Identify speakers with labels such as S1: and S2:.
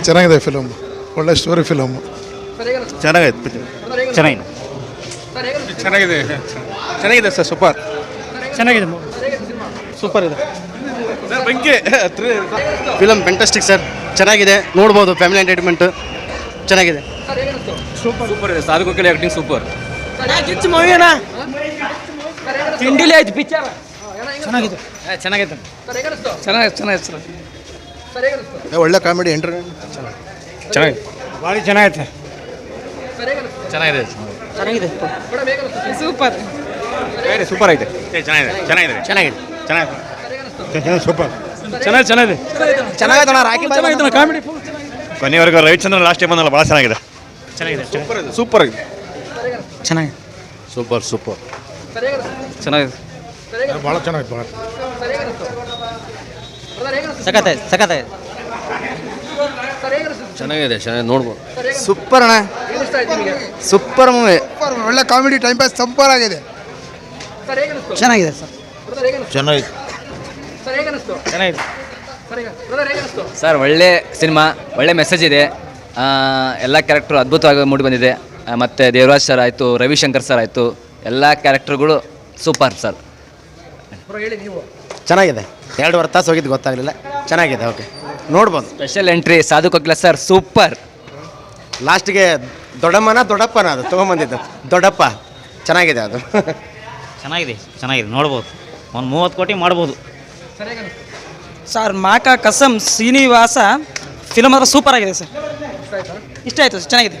S1: ಚೆನ್ನಾಗಿದೆ ಫಿಲಮ್, ಒಳ್ಳೆ story film.
S2: ಚೆನ್ನಾಗೈತೆ ಪಿಕ್ಚರ್.
S3: ಚೆನ್ನಾಗಿದೆ
S2: ಚೆನ್ನಾಗಿದೆ ಚೆನ್ನಾಗಿದೆ ಸರ್. ಸೂಪರ್
S3: ಚೆನ್ನಾಗಿದೆ ಸೂಪರ್ ಇದೆ
S4: ಫಿಲಮ್ ಫ್ಯಾಂಟಾಸ್ಟಿಕ್ ಸರ್. ಚೆನ್ನಾಗಿದೆ, ನೋಡ್ಬೋದು. ಫ್ಯಾಮಿಲಿ ಎಂಟರ್ಟೈನ್ಮೆಂಟ್ ಚೆನ್ನಾಗಿದೆ.
S2: ಸೂಪರ್ ಇದೆ. Sadhu Kokila acting super.
S3: ತಿಂಡಿಲಿ ಆಯ್ತು ಪಿಕ್ಚರ್. ಚೆನ್ನಾಗಿದೆ ಚೆನ್ನಾಗಿದೆ ಚೆನ್ನಾಗಿದೆ
S1: ಒಳ್ಳೆ ಕಾಮಿಡಿ ಎಂಟರ್ಟೈನ್ಮೆಂಟ್
S2: ಚೆನ್ನಾಗಿದೆ.
S3: ಭಾಳ ಚೆನ್ನಾಗೈತೆ.
S2: ಚೆನ್ನಾಗಿದೆ
S3: ಚೆನ್ನಾಗಿದೆ ಸೂಪರ್
S2: ಸೂಪರ್ ಐತೆ. ಚೆನ್ನಾಗಿದೆ ಚೆನ್ನಾಗಿದೆ
S4: ಚೆನ್ನಾಗಿದೆ.
S2: ಚೆನ್ನಾಗಿದೆ ಸೂಪರ್.
S3: ಚೆನ್ನಾಗಿದೆ
S4: ಚೆನ್ನಾಗೈತೆ ರಾಕಿ
S3: ಚೆನ್ನಾಗಿದೆ ಕಾಮಿಡಿ
S2: ಕೊನೆಯವರೆಗೂ ರವಿಚಂದ್ರನ್ ಲಾಸ್ಟ್ ಟೈಮ್ ಬಂದಲ್ಲ ಭಾಳ ಚೆನ್ನಾಗಿದೆ.
S3: ಚೆನ್ನಾಗಿದೆ
S2: ಸೂಪರ್ ಆಗಿದೆ.
S3: ಚೆನ್ನಾಗಿದೆ
S2: ಸೂಪರ್ ಸೂಪರ್
S3: ಚೆನ್ನಾಗಿದೆ
S1: ಭಾಳ ಚೆನ್ನಾಗಿತ್ತು. ಭಾಳ
S3: ಸಖತ್ತಾಯ್ತು ಸಖತ್ತಾಯ್ತು
S2: ಚೆನ್ನಾಗಿದೆ ಚೆನ್ನಾಗಿ ನೋಡ್ಬೋದು.
S4: ಸೂಪರ್ ಅಣ್ಣ, ಸೂಪರ್ ಮೂವಿ.
S1: ಒಳ್ಳೆ ಕಾಮಿಡಿ ಟೈಮ್ ಪಾಸ್ ಸೂಪರ್ ಆಗಿದೆ.
S3: ಚೆನ್ನಾಗಿದೆ ಸರ್
S2: ಚೆನ್ನಾಗಿದೆ
S3: ಚೆನ್ನಾಗಿದೆ
S5: ಸರ್ ಒಳ್ಳೆ ಸಿನಿಮಾ, ಒಳ್ಳೆ ಮೆಸೇಜ್ ಇದೆ. ಎಲ್ಲ ಕ್ಯಾರೆಕ್ಟ್ರು ಅದ್ಭುತವಾಗಿ ಮೂಡಿ ಬಂದಿದೆ. ಮತ್ತು ದೇವರಾಜ್ ಸರ್ ಆಯಿತು, ರವಿಶಂಕರ್ ಸರ್ ಆಯಿತು, ಎಲ್ಲ ಕ್ಯಾರೆಕ್ಟರ್ಗಳು ಸೂಪರ್ ಸರ್.
S4: ಚೆನ್ನಾಗಿದೆ. 2.5 ತಾಸು ಹೋಗಿದ್ದು ಗೊತ್ತಾಗಲಿಲ್ಲ. ಚೆನ್ನಾಗಿದೆ, ಓಕೆ ನೋಡ್ಬೋದು.
S5: Special entry Sadhu Kokila sir super.
S4: ಲಾಸ್ಟಿಗೆ ದೊಡ್ಡಪ್ಪನ ಅದು ತೊಗೊಂಬಂದಿದ್ದು ದೊಡ್ಡಪ್ಪ. ಚೆನ್ನಾಗಿದೆ ಅದು.
S3: ಚೆನ್ನಾಗಿದೆ ನೋಡ್ಬೋದು. ಒಂದು 30 ಕೋಟಿ ಮಾಡ್ಬೋದು ಸರ್. ಮಾಕ ಕಸಂ ಶ್ರೀನಿವಾಸ ಫಿಲಮ್ ಮಾತ್ರ ಸೂಪರ್ ಆಗಿದೆ ಸರ್. ಇಷ್ಟ ಆಯಿತು, ಚೆನ್ನಾಗಿದೆ.